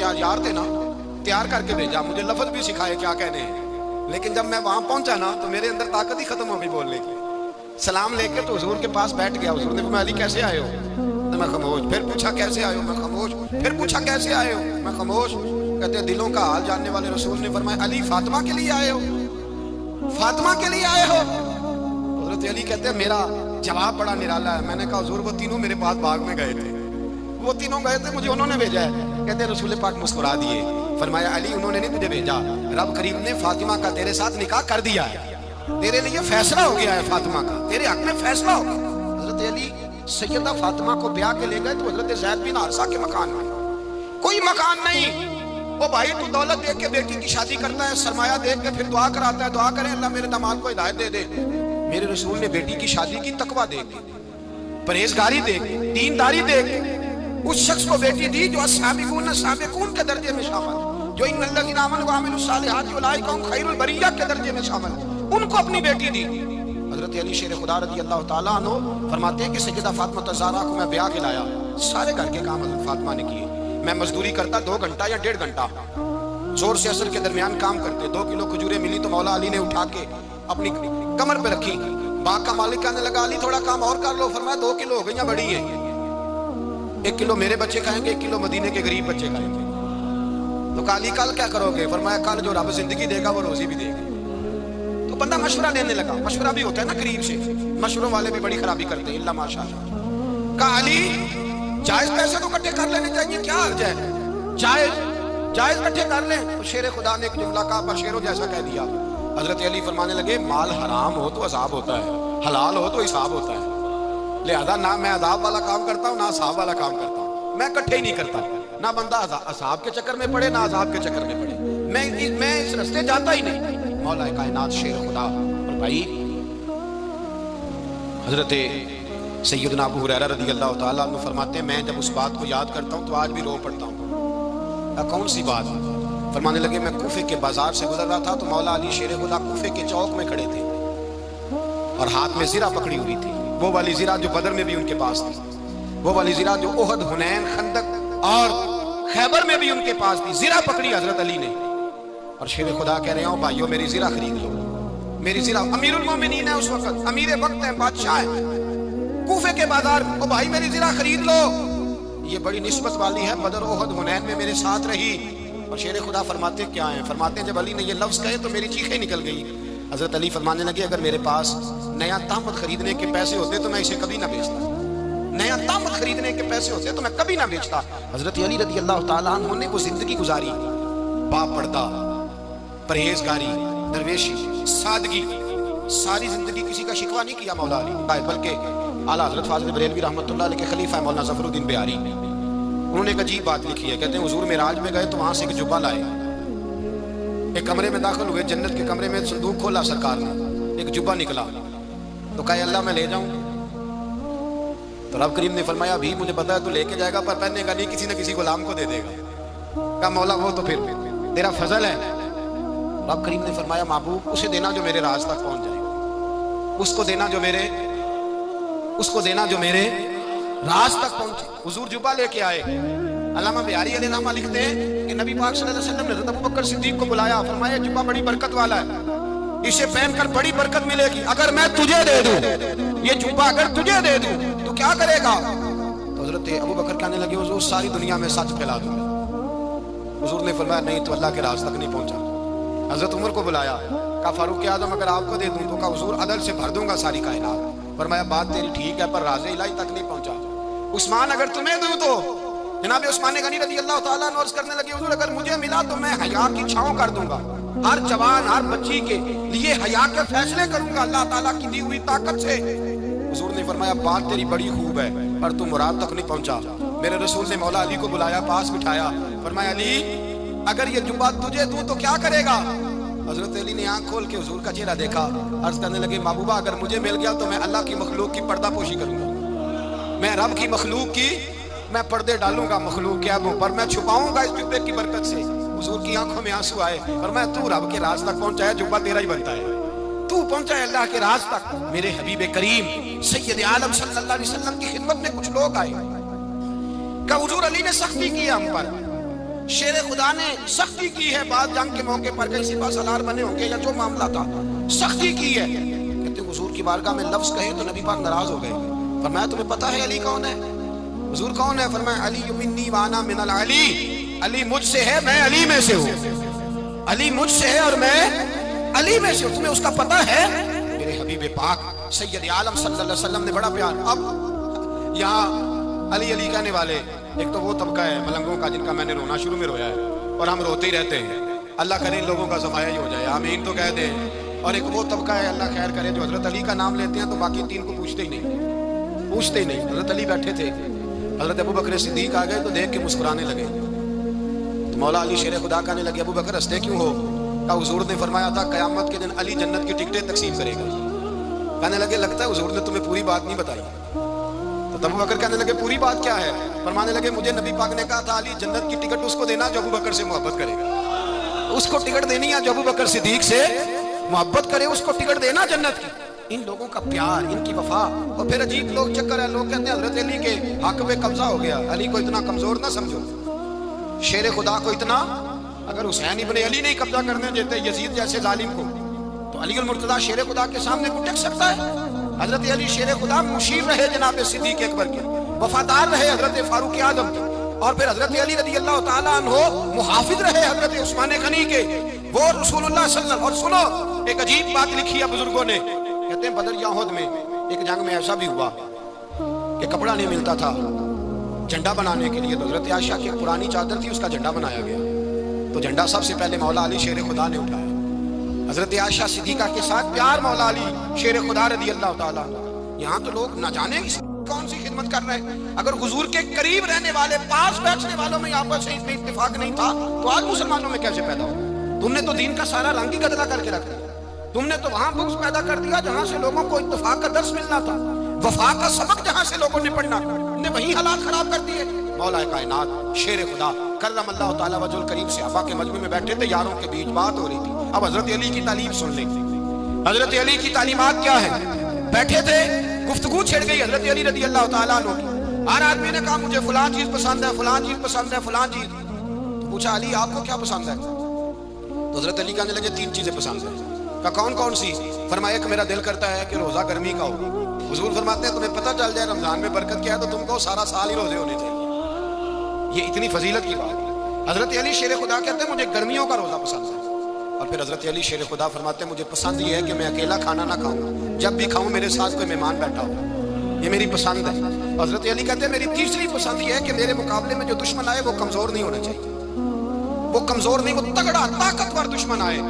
S1: تیار کر کے بھیجا، مجھے لفظ بھی سکھائے کیا کہنے ہیں، لیکن جب میں وہاں پہنچا نا تو میرے اندر طاقت ہی ختم ہو گئی بولنے کی۔ سلام لے کے تو حضور کے پاس بیٹھ گیا، حضور نے فرمایا علی کیسے آئے ہو؟ تو میں خاموش، پھر پوچھا کیسے آئے ہو؟ میں خاموش، پھر پوچھا کیسے آئے ہو؟ میں خاموش۔ کہتے ہیں دلوں کا حال جاننے والے رسول نے فرمایا علی فاطمہ کے لیے آئے ہو؟ فاطمہ کے لیے آئے ہو؟ حضرت علی کہتے ہیں میرا جواب بڑا نرالا ہے۔ میں نے کہا حضور وہ تینوں میرے پاس باغ میں گئے تھے، وہ تینوں گئے تھے، مجھے انہوں نے بھیجا ہے۔ کہتے ہیں رسول پاک مسکرا دیے، فرمایا علی انہوں نے نہیں تجھے بھیجا، رب کریم نے فاطمہ کا تیرے ساتھ نکاح کر دیا ہے، تیرے لیے فیصلہ ہو گیا ہے، فاطمہ کا تیرے حق میں فیصلہ ہو گیا۔ حضرت علی سیدہ فاطمہ کو بیاہ کے لے گئے تو حضرت زید بن حارثہ کے مکان میں، کوئی مکان نہیں۔ وہ بھائی تو دولت دیکھ کے بیٹی کی شادی کرتا ہے، سرمایہ دیکھ کے پھر دعا کراتا ہے، دعا کریں اللہ میرے داماد کو ہدایت دے دے۔ میرے رسول نے بیٹی کی شادی کی تقویٰ دیکھ کے، پرہیزگاری دیکھ کے، دینداری دیکھ کے اس شخص کو بیٹی دی جو السابقون کے درجے میں شامل، جو ان الذین آمنوا وعملوا الصالحات اولئک هم خیر البریہ کے درجے میں شامل، ان کو اپنی بیٹی دی۔ حضرت علی شیر خدا رضی اللہ تعالیٰ عنہ فرماتے ہیں کہ سیدہ فاطمہ الزہرا کو میں بیاہ کے لایا، سارے گھر کے کام حضرت فاطمہ نے کیے، میں مزدوری کرتا 2 گھنٹہ یا 1.5 گھنٹہ، زور سے عصر کے درمیان کام کرتے، 2 کلو کھجوریں ملی تو مولا علی نے اٹھا کے اپنی کمر پہ رکھی، باغ کا مالک کہنے لگا علی تھوڑا کام اور کر لو، فرمایا 2 کلو ہو گئی ہیں، بڑی ہیں، 1 کلو میرے بچے کھائیں گے، 1 کلو مدینے کے غریب بچے کھائیں گے۔ تو کہا علی کل کیا کرو گے؟ فرمایا کل جو رب زندگی دے گا وہ روزی بھی دے گا۔ تو بندہ مشورہ لینے لگا، مشورہ بھی ہوتا ہے نا قریب سے، مشوروں والے بھی بڑی خرابی کرتے ہیں اللہ ماشاءاللہ۔ کہا علی جائز پیسے تو اکٹھے کر لینے چاہیے، کیا حرج ہے، جائز اکٹھے کر لیں۔ تو شیر خدا نے ایک جملہ کہا پر شیروں جیسا کہہ دیا۔ حضرت علی فرمانے لگے مال حرام ہو تو عذاب ہوتا ہے، حلال ہو تو حساب ہوتا ہے، لہذا نہ میں عذاب والا کام کرتا ہوں نہ حساب والا کام کرتا ہوں، میں اکٹھے ہی نہیں کرتا، نہ بندہ عذاب کے چکر میں پڑے نہ عذاب کے چکر میں پڑے، میں اس رستے جاتا ہی نہیں۔ مولا کائنات شیر خدا اور بھائی حضرت سیدنا ابو ہریرہ رضی اللہ تعالیٰ عنہ فرماتے ہیں میں جب اس بات کو یاد کرتا ہوں تو آج بھی رو پڑتا ہوں۔ کون سی بات؟ فرمانے لگے میں کوفے کے بازار سے گزر رہا تھا تو مولا علی شیر خدا کوفے کے چوک میں کھڑے تھے اور ہاتھ میں زرہ پکڑی ہوئی تھی، وہ والی زرہ جو بدر میں بھی ان کے پاس تھی، وہ والی زرہ جو احد، حنین، خندق اور خیبر میں بھی ان کے پاس تھی، زرہ پکڑی حضرت علی نے اور شیر خدا کہہ رہے ہوں بھائیو میری زرہ خرید لو، میری زرہ، امیر المومنین ہے اس وقت، امیر وقت ہے، بادشاہ ہے کوفے کے بازار میں، او بھائی میری زرہ خرید لو، یہ بڑی نسبت والی ہے، بدر، احد، حنین میں میرے ساتھ رہی۔ اور شیر خدا فرماتے کیا ہیں؟ فرماتے ہیں جب علی نے یہ لفظ کہے تو میری چیخیں نکل گئی۔ حضرت علی فرمانے لگے اگر میرے پاس نیا تامت خریدنے کے پیسے ہوتے تو میں اسے کبھی نہ بیچتا، نیا تامت خریدنے کے پیسے ہوتے تو میں کبھی نہ بیچتا۔ حضرت علی رضی اللہ تعالیٰ عنہ نے وہ زندگی گزاری، با پردہ، پرہیزگاری، درویشی، سادگی، ساری زندگی کسی کا شکوہ نہیں کیا مولا علی، بلکہ اعلیٰ حضرت فاضل بریلوی رحمۃ اللہ علیہ کے خلیفہ مولانا ظفر الدین بہاری، انہوں نے ایک عجیب بات لکھی ہے، کہتے ہیں حضور معراج میں گئے تو وہاں سے ایک جبہ لائے، ایک کمرے میں داخل ہوئے، جنت کے کمرے میں صندوق کھولا سرکار نے، ایک جبہ نکلا تو کہا اللہ میں لے جاؤں؟ تو رب کریم نے فرمایا ابھی مجھے پتا ہے تو لے کے جائے گا پر پہننے کا نہیں، کسی نہ کسی غلام کو دے دے گا۔ کہا مولا وہ تو پھر تیرا فضل ہے۔ رب کریم نے فرمایا محبوب اسے دینا جو میرے راز تک پہنچ جائے، اس کو دینا جو میرے راز تک پہنچے۔ حضور جبہ لے کے آئے، علامہ بہاری علیہ رحمہ لکھتے ہیں کہ نبی پاک صلی اللہ علیہ وسلم نے حضرت ابوبکر صدیق کو بلایا، فرمایا جبہ بڑی برکت والا ہے، اسے پہن کر بڑی برکت ملے گی، اگر میں تجھے دے دوں، یہ جبہ اگر تجھے دے دوں تو کیا کرے گا؟ تو حضرت ابوبکر کہنے لگے حضور ساری دنیا میں سچ پھیلا دوں گا۔ حضور نے فرمایا نہیں تو اللہ کے راز تک نہیں پہنچا۔ حضرت عمر کو بلایا، کہا فاروق اعظم اگر آپ کو دے دوں تو کہا حضور عدل سے بھر دوں گا ساری کائنات۔ فرمایا بات تیری ٹھیک ہے پر راز الہی تک نہیں پہنچا۔ عثمان اگر تمہیں دوں تو جناب عثمان غنی رضی اللہ تعالیٰ عنہ عرض کرنے لگے حضور اگر مجھے ملا تو میں حیا کی چھاؤں کر دوں گا، ہر جوان ہر بچی کے لیے حیا کے فیصلے کروں گا اللہ تعالیٰ کی دی ہوئی طاقت سے۔ حضور نے فرمایا بات تیری بڑی خوب ہے پر تو مراد تک نہیں پہنچا۔ میرے رسول نے مولا علی کو بلایا، پاس بٹھایا، فرمایا علی اگر یہ جبہ تجھے دوں تو کیا کرے گا؟ حضرت علی نے آنکھ کھول کے حضور کا چہرہ دیکھا، عرض کرنے لگے محبوبہ اگر مجھے مل گیا تو میں اللہ کی مخلوق کی پردہ پوشی کروں گا، میں رب کی مخلوق کی میں پردے ڈالوں گا مخلوق کے ابوں پر، میں چھپاؤں گا اس جبے کی برکت سے۔ حضور کی آنکھوں میں آنسو آئے اور میں تو رب کے راز تک پہنچا ہے، جبہ تیرا ہی بنتا ہے، تو پہنچا ہے اللہ کے راز تک۔ میرے حبیب کریم سید عالم صلی اللہ علیہ وسلم کی خدمت میں کچھ لوگ آئے کہ حضور علی نے سختی کی ہم پر، شیر خدا نے سختی کی ہے، بعد جنگ کے موقع پر کسی پاس سالار بنے ہوں گے یا جو معاملہ تھا سختی کی ہے۔ کہتے حضور کی بارگاہ میں لفظ کہے تو نبی پاک ناراض ہو گئے، فرمایا تمہیں پتا ہے علی کون ہے؟ حضور کون ہے؟ فرمایا علی منی وانا من العلی، علی مجھ سے ہے میں علی میں سے ہوں، علی مجھ سے ہے اور میں علی میں سے ہوں، تمہیں اس کا پتہ ہے؟ میرے حبیب پاک سید عالم صلی اللہ علیہ وسلم نے بڑا پیار۔ اب یہاں علی علی کہنے والے ایک تو وہ طبقہ ہے ملنگوں کا جن کا میں نے رونا شروع میں رویا ہے اور ہم روتے ہی رہتے ہیں، اللہ کرے ان لوگوں کا صفایا ہی ہو جائے، آمین تو کہہ دیں۔ اور ایک وہ طبقہ ہے اللہ خیر کرے جو حضرت علی کا نام لیتے ہیں تو باقی تین کو پوچھتے ہی نہیں۔ حضرت علی بیٹھے تھے، حضرت ابو بکر صدیق آ گئے تو دیکھ کے مسکرانے لگے، تو مولا علی شیر خدا کہنے لگے ابو بکر ہنستے کیوں ہو؟ کہ حضور نے فرمایا تھا قیامت کے دن علی جنت کی ٹکٹیں تقسیم کرے گا۔ کہنے لگے لگتا ہے حضور نے تمہیں پوری بات نہیں بتائی۔ تو ابو بکر کہنے لگے پوری بات کیا ہے؟ فرمانے لگے مجھے نبی پاک نے کہا تھا علی جنت کی ٹکٹ اس کو دینا جو ابو بکر سے محبت کرے گا، اس کو ٹکٹ دینی ہے جو ابو بکر صدیق سے محبت کرے، اس کو ٹکٹ دینا جنت کی۔ ان لوگوں کا پیار، ان کی وفا، اور پھر عجیب لوگ چکر ہے، لوگ کہتے ہیں حضرت علی کے حق پہ قبضہ ہو گیا، علی کو اتنا کمزور نہ سمجھو، شیر خدا کو اتنا، اگر حسین ابن علی نہیں قبضہ کرنے دیتے یزید جیسے ظالم کو تو علی المرتضیٰ شیر خدا کے سامنے کو ٹک سکتا ہے؟ حضرت علی شیر خدا مشیر رہے جناب صدیق اکبر کے، وفادار رہے حضرت فاروق اعظم کے، اور پھر حضرت علی رضی اللہ تعالیٰ عنہ محافظ رہے حضرت عثمان غنی کے، وہ رسول اللہ صلی اللہ علیہ وسلم۔ اور سنو ایک عجیب بات لکھی ہے بزرگوں نے، کہتے ہیں بدر یا احد میں ایک جنگ میں ایسا بھی ہوا کہ کپڑا نہیں ملتا تھا جھنڈا بنانے کے لیے، تو حضرت عائشہ کی پرانی چادر تھی اس کا جھنڈا بنایا گیا، تو جھنڈا سب سے پہلے مولا علی شیر خدا نے اٹھایا۔ حضرت عائشہ صدیقہ کے ساتھ پیار مولا علی شیر خدا رضی اللہ تعالیٰ۔ یہاں تو لوگ نہ جانے کون سی خدمت کر رہے ہیں، اگر حضور کے قریب رہنے والے پاس بیٹھنے والوں میں آپس میں اتفاق نہیں تھا تو آج مسلمانوں میں کیسے پیدا ہو؟ تم نے تو دین کا سارا رنگ ہی گدلا کر کے رکھ دیا، تم نے تو وہاں بغض پیدا کر دیا جہاں سے لوگوں کو اتفاق کا درس ملنا تھا، وفا کا سبق جہاں سے لوگوں نے پڑھنا، نے وہی حالات خراب کر دیے۔ مولا کائنات شیر خدا کرم اللہ تعالیٰ وجہ الکریم صحابہ کے مجمع میں بیٹھے تھے، یاروں کے بیچ بات ہو رہی تھی۔ اب حضرت علی کی تعلیم سن لیں، حضرت علی کی تعلیمات کیا ہے؟ بیٹھے تھے، گفتگو چھڑ گئی حضرت علی رضی اللہ تعالیٰ عنہ کی، ہر آدمی نے کہا مجھے فلاں چیز پسند ہے، فلاں چیز پسند ہے، فلاں چیز۔ تو پوچھا علی آپ کو کیا پسند ہے؟ تو حضرت علی کہنے لگے تین چیزیں پسند ہیں۔ کہا کون کون سی؟ فرمایا کہ میرا دل کرتا ہے کہ روزہ گرمی کا ہو۔ حضور فرماتے ہیں تمہیں پتہ چل جائے رمضان میں برکت کیا ہے تو تم کو سارا سال ہی روزے ہونے چاہیے، یہ اتنی فضیلت کی بات۔ حضرت علی شیر خدا کہتے ہیں مجھے گرمیوں کا روزہ پسند ہے، اور پھر حضرت علی شیر خدا فرماتے ہیں مجھے پسند یہ ہے کہ میں اکیلا کھانا نہ کھاؤں، جب بھی کھاؤں میرے ساتھ کوئی مہمان بیٹھا ہو، یہ میری پسند ہے۔ حضرت علی کہتے ہیں میری تیسری پسند یہ ہے کہ میرے مقابلے میں جو دشمن آئے وہ کمزور نہیں ہونا چاہیے، وہ کمزور نہیں، وہ تگڑا طاقتور دشمن آئے۔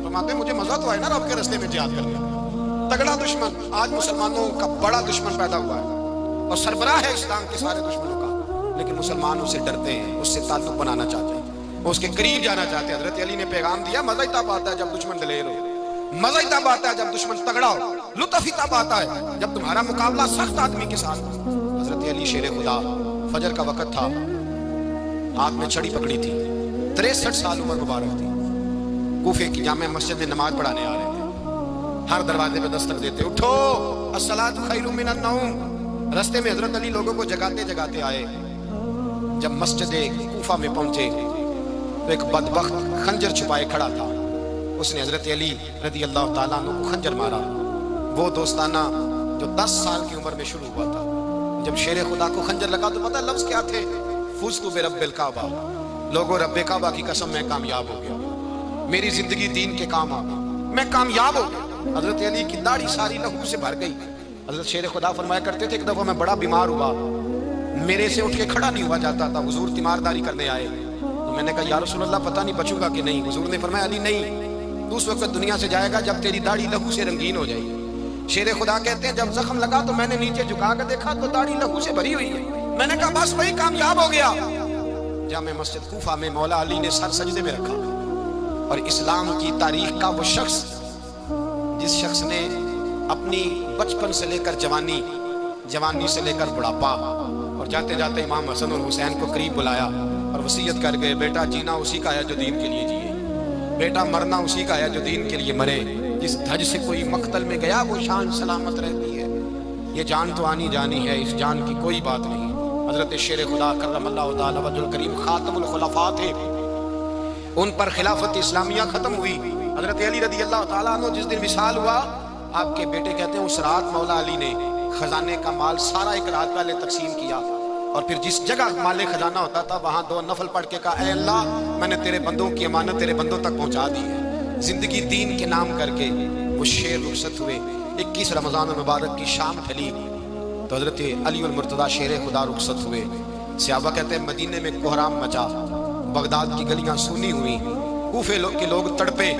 S1: فرماتے ہیں مجھے مزہ تو آئے نا رب کے راستے میں جہاد کرنے، تگڑا دشمن۔ آج مسلمانوں کا بڑا دشمن پیدا ہوا ہے اور سربراہ ہے اسلام کے سارے دشمنوں کا، لیکن مسلمان اسے ڈرتے ہیں، اس سے تعلق بنانا چاہتے ہیں، وہ اس کے قریب جانا چاہتے ہیں۔ حضرت علی نے پیغام دیا مزہ ہی تب آتا ہے جب دشمن دلیر ہو، مزہ ہی تب آتا ہے جب دشمن تگڑا ہو، لطف ہی تب آتا ہے جب تمہارا مقابلہ سخت آدمی کے ساتھ۔ حضرت علی شیر خدا، فجر کا وقت تھا، ہاتھ میں چھڑی پکڑی تھی، 63 سال عمر مبارک تھی، کوفے کی جامع مسجد میں نماز پڑھانے آ رہے تھے، ہر دروازے پہ دستک دیتے اٹھو الصلاۃ خیر من النوم۔ رستے میں حضرت علی لوگوں کو جگاتے جگاتے آئے، جب مسجد کوفہ میں پہنچے تو ایک بدبخت خنجر چھپائے کھڑا تھا، اس نے حضرت علی رضی اللہ تعالیٰ عنہ کو خنجر مارا۔ وہ دوستانہ جو 10 سال کی عمر میں شروع ہوا تھا، جب شیر خدا کو خنجر لگا تو پتہ لفظ کیا تھے؟ فزت برب الکعبہ، لوگوں رب کعبہ کی قسم میں کامیاب ہو گیا، میری زندگی دین کے کام آ گئی، میں کامیاب ہو گیا۔ حضرت علی کی داڑھی ساری لہو سے بھر گئی۔ حضرت شیر خدا فرمایا کرتے تھے ایک دفعہ میں بڑا بیمار ہوا، میرے سے اٹھ کے کھڑا نہیں ہوا جاتا تھا، حضور تیمارداری کرنے آئے تو میں نے کہا یا رسول اللہ پتہ نہیں بچوں گا کہ نہیں۔ حضور نے فرمایا علی نہیں، تو اس وقت دنیا سے جائے گا جب تیری داڑھی لہو سے رنگین ہو جائے گی۔ شیر خدا کہتے ہیں جب زخم لگا تو میں نے نیچے جھکا کر دیکھا تو داڑھی لہو سے بھری ہوئی ہے، میں نے کہا بس وہی کامیاب ہو گیا۔ جامع مسجد کوفہ میں مولا علی نے سر سجدے میں رکھا، اور اسلام کی تاریخ کا وہ شخص جس شخص نے اپنی بچپن سے لے کر جوانی، جوانی سے لے کر بڑھاپا، اور جاتے جاتے امام حسن اور حسین کو قریب بلایا اور وصیت کر گئے، بیٹا جینا اسی کا ہے جو دین کے لیے جیے، بیٹا مرنا اسی کا ہے جو دین کے لیے مرے، جس دھج سے کوئی مقتل میں گیا وہ شان سلامت رہتی ہے، یہ جان تو آنی جانی ہے، اس جان کی کوئی بات نہیں۔ حضرت شیر خدا کرم اللہ تعالی وجہ الکریم خاتم الخلفاء تھے، ان پر خلافت اسلامیہ ختم ہوئی۔ حضرت علی رضی اللہ تعالیٰ عنہ جس دن وصال ہوا، آپ کے بیٹے کہتے ہیں اس رات مولا علی نے خزانے کا مال سارا ایک رات پہلے تقسیم کیا، اور پھر جس جگہ مال خزانہ ہوتا تھا وہاں 2 نفل پڑھ کے کہا، اے اللہ میں نے تیرے بندوں کی امانت تیرے بندوں تک پہنچا دی ہے۔ زندگی دین کے نام کر کے وہ شیر رخصت ہوئے۔ 21 رمضان المبارک کی شام ڈھلی تو حضرت علی المرتضیٰ شیر خدا رخصت ہوئے۔ صحابہ کہتے ہیں مدینے میں کوہرام مچا، بغداد کی گلیاں سونی ہوئی، کوفے کے لوگ تڑپے،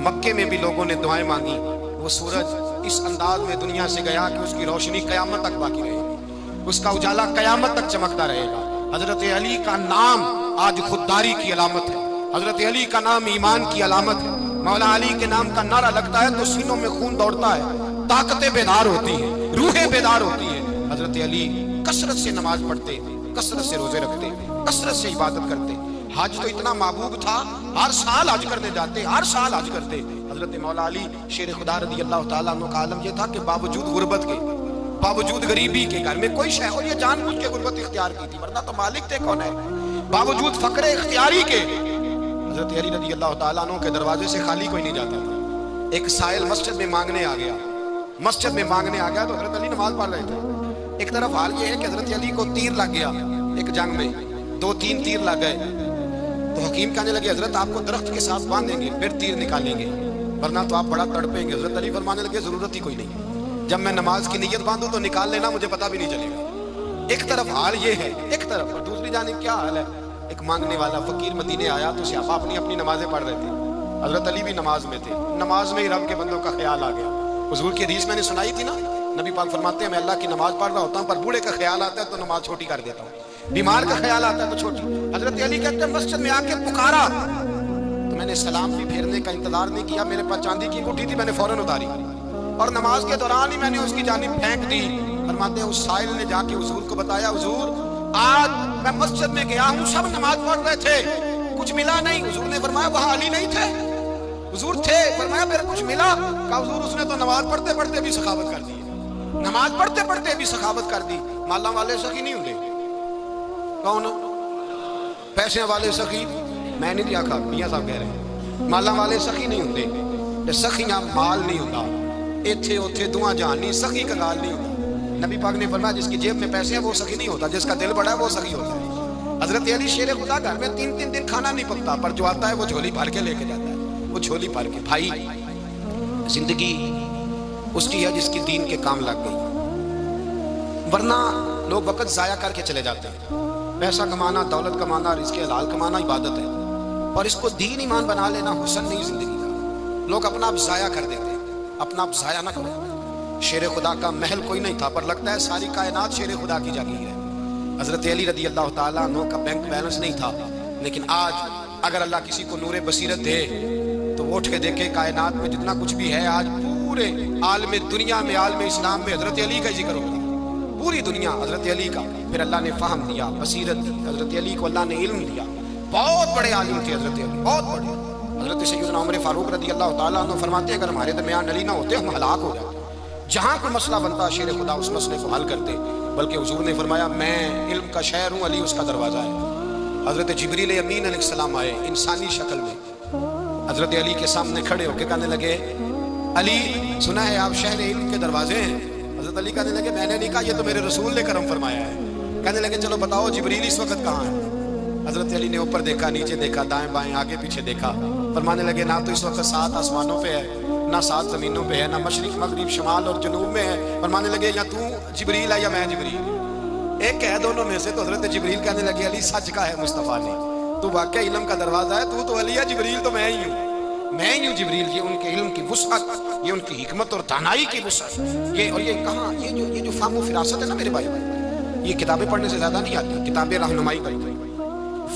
S1: مکے میں بھی لوگوں نے دعائیں مانگی۔ وہ سورج اس انداز میں دنیا سے گیا کہ اس کی روشنی قیامت تک باقی رہے گی، اس کا اجالا قیامت تک چمکتا رہے گا۔ حضرت علی کا نام آج خودداری کی علامت ہے، حضرت علی کا نام ایمان کی علامت ہے۔ مولا علی کے نام کا نعرہ لگتا ہے تو سینوں میں خون دوڑتا ہے، طاقتیں بیدار ہوتی ہیں، روحیں بیدار ہوتی ہیں۔ حضرت علی کثرت سے نماز پڑھتے، کثرت سے روزے رکھتے، کثرت سے عبادت کرتے۔ حج تو اتنا محبوب تھا، ہر سال حج کرنے جاتے، ہر سال حج کرتے۔ حضرت مولا علی شیر خدا رضی اللہ تعالیٰ عنہ کا عالم یہ تھا کہ باوجود غربت کے، باوجود غریبی کے، گھر میں کوئی شے، اور یہ جان بوجھ کے غربت اختیار کی تھی ورنہ تو مالک تھے کون ہے، باوجود فقر اختیاری کے حضرت علی رضی اللہ تعالیٰ عنہ کے دروازے سے خالی کوئی نہیں جاتا تھا۔ ایک سائل مسجد میں مانگنے آ گیا، مسجد میں مانگنے آ گیا تو حضرت علی نماز پڑھ رہے تھے۔ ایک طرف حال یہ ہے کہ حضرت علی کو تیر لگ گیا، ایک جنگ میں 2-3 تیر لگ گئے تو حکیم کہنے لگے حضرت آپ کو درخت کے ساتھ باندھیں گے پھر تیر نکالیں گے ورنہ تو آپ بڑا تڑپیں گے۔ حضرت علی فرمانے لگے ضرورت ہی کوئی نہیں، جب میں نماز کی نیت باندھوں تو نکال لینا، مجھے پتہ بھی نہیں چلے گا۔ ایک طرف حال یہ ہے، ایک طرف، اور دوسری جانب کیا حال ہے، ایک مانگنے والا فقیر مدینے آیا تو صحابہ اپنی اپنی نمازیں پڑھ رہے تھے، حضرت علی بھی نماز میں تھے، نماز میں ہی رب کے بندوں کا خیال آ گیا۔ حضور کی حدیث میں نے سنائی تھی نا، نبی پاک فرماتے ہیں میں اللہ کی نماز پڑھ رہا ہوتا ہوں پر بوڑھے کا خیال آتا ہے تو نماز چھوٹی کر دیتا ہوں، بیمار کا خیال آتا ہے تو چھوٹی۔ حضرت علی کہتے ہیں مسجد میں آ کے پکارا تو میں نے سلام بھی پھیرنے کا انتظار نہیں کیا، میرے پاس چاندی کی انگوٹھی تھی میں نے فوراً اتاری اور نماز کے دوران ہی میں نے اس کی جانب پھینک دی۔ فرماتے ہیں اس سائل نے جا کے حضور کو بتایا، حضور آج میں مسجد میں گیا ہوں، سب نماز پڑھ رہے تھے، کچھ ملا نہیں۔ حضور نے فرمایا وہاں علی نہیں تھے؟ حضور تھے۔ فرمایا پھر کچھ ملا؟ کہا حضور اس نے تو نماز پڑھتے پڑھتے بھی سخاوت کر دی، نماز پڑھتے پڑھتے بھی سخاوت کر دی۔ مالا والے سخی نہیں ہوتے، کون؟ پیسے والے سخی میں نہیں دیا کھا، میاں صاحب کہہ رہے ہیں مالا والے سخی نہیں ہوتے، سخیاں مال نہیں ہوتا، ایتھے اوتھے دعا جہان نہیں، سخی کا گال نہیں ہوتا۔ نبی پاک نے فرمایا جس کی جیب میں پیسے ہیں وہ سخی نہیں ہوتا، جس کا دل بڑا ہے وہ سخی ہوتا ہے۔ حضرت علی شیر خدا گھر میں 3 دن کھانا نہیں پکتا پر جو آتا ہے وہ جھولی بھر کے لے کے جاتا ہے، وہ جھولی بھر کے۔ بھائی زندگی اس کی ہے جس کی دین کے کام لگ گئی، ورنہ لوگ وقت ضائع کر کے چلے جاتے ہیں۔ پیسہ کمانا، دولت کمانا، رزق حلال کمانا عبادت ہے، اور اس کو دین ایمان بنا لینا حسن نہیں زندگی کا۔ لوگ اپنا آپ ضائع کر دیتے ہیں، اپنا آپ ضائع نہ کرو۔ شیر خدا کا محل کوئی نہیں تھا پر لگتا ہے ساری کائنات شیر خدا کی جاگیر ہے۔ حضرت علی رضی اللہ تعالیٰ عنہ کا بینک بیلنس نہیں تھا، لیکن آج اگر اللہ کسی کو نور بصیرت دے تو وہ اٹھ کے دیکھے کائنات میں جتنا کچھ بھی ہے آج پورے عالم دنیا میں، عالم اسلام میں حضرت علی کا ذکر ہوگا، پوری دنیا حضرت علی کا۔ پھر اللہ نے فہم دیا، بصیرت دی، حضرت علی کو اللہ نے علم دیا، بہت بڑے عالم تھے حضرت علی، بہت بڑے۔ حضرت سیدنا عمر فاروق رضی اللہ تعالیٰ عنہ فرماتے ہیں اگر ہمارے درمیان علی نہ ہوتے ہم ہلاک ہو جاتے، جہاں کوئی مسئلہ بنتا شیر خدا اس مسئلے کو حل کرتے، بلکہ حضور نے فرمایا میں علم کا شہر ہوں، علی اس کا دروازہ ہے۔ حضرت جبریل امین علیہ السلام آئے انسانی شکل میں، حضرت علی کے سامنے کھڑے ہو کے کہنے لگے علی سنا ہے آپ شہر علم کے دروازے ہیں؟ حضرت علی کہنے لگے میں نے نہیں کہا، یہ تو میرے رسول نے کرم فرمایا ہے۔ کہنے لگے چلو بتاؤ جبریل اس وقت کہاں ہے؟ حضرت علی نے اوپر دیکھا، نیچے دیکھا، دائیں بائیں آگے پیچھے دیکھا، فرمانے لگے نہ تو اس وقت 7 آسمانوں پہ ہے، نہ 7 زمینوں پہ ہے، نہ مشرق مغرب شمال اور جنوب میں ہے۔ فرمانے لگے یا تو جبریل ہے یا میں جبریل، ایک ہے دونوں میں سے۔ تو حضرت جبریل کہنے لگے علی سچ کا ہے مصطفیٰ نے، تو واقعی علم کا دروازہ ہے، تو علی ہے، جبریل تو میں ہی ہوں، میں ہی ہوں جبریل۔ یہ ان کے علم کی وسعت، یہ ان کی حکمت اور دانائی کی وسعت، یہ اور یہ کہاں یہ جو فہم و فراست ہے نا میرے بھائی، یہ کتابیں پڑھنے سے زیادہ نہیں آتی، کتابیں رہنمائی کرتی ہیں۔